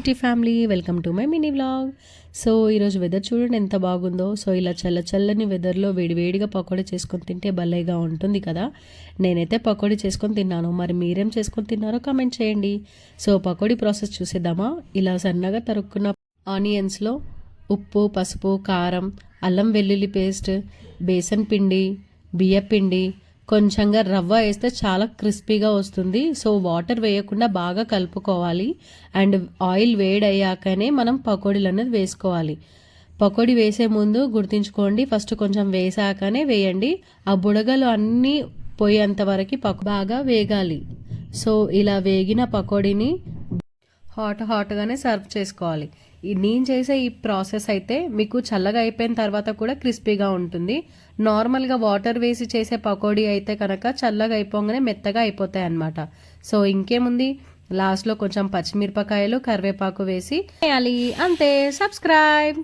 City family, welcome to my mini vlog. So ఈరోజు weather చూడండి ఎంత బాగుందో. సో ఇలా చల్లని వెదర్లో వేడివేడిగా పకోడీ చేసుకొని తింటే భలేగా ఉంటుంది కదా. నేనైతే పకోడీ చేసుకొని తిన్నాను. మరి మీరేం చేసుకొని తిన్నారో కామెంట్ చేయండి. సో పకోడీ ప్రాసెస్ చూసేద్దామా. ఇలా సన్నగా తరుక్కున్న ఆనియన్స్లో ఉప్పు, పసుపు, కారం, అల్లం వెల్లుల్లి పేస్ట్, బేసన్ పిండి, బియ్యపిండి, కొంచెంగా రవ్వ వేస్తే చాలా క్రిస్పీగా వస్తుంది. సో వాటర్ వేయకుండా బాగా కలుపుకోవాలి. అండ్ ఆయిల్ వేడయ్యాకనే మనం పకోడీలు అనేది వేసుకోవాలి. పకోడీ వేసే ముందు గుర్తుంచుకోండి, ఫస్ట్ కొంచెం వేసాకనే వేయండి. ఆ బుడగలు అన్నీ పోయేంత వరకు బాగా వేగాలి. సో ఇలా వేగిన పకోడీని హాట్గానే సర్వ్ చేసుకోవాలి. నేను చేసే ఈ ప్రాసెస్ అయితే మీకు చల్లగా అయిపోయిన తర్వాత కూడా క్రిస్పీగా ఉంటుంది. నార్మల్గా వాటర్ వేసి చేసే పకోడీ అయితే కనుక చల్లగా అయిపోగానే మెత్తగా అయిపోతాయి అన్నమాట. సో ఇంకేముంది, లాస్ట్లో కొంచెం పచ్చిమిరపకాయలు, కరివేపాకు వేసి వేయాలి. అంతే. సబ్స్క్రైబ్.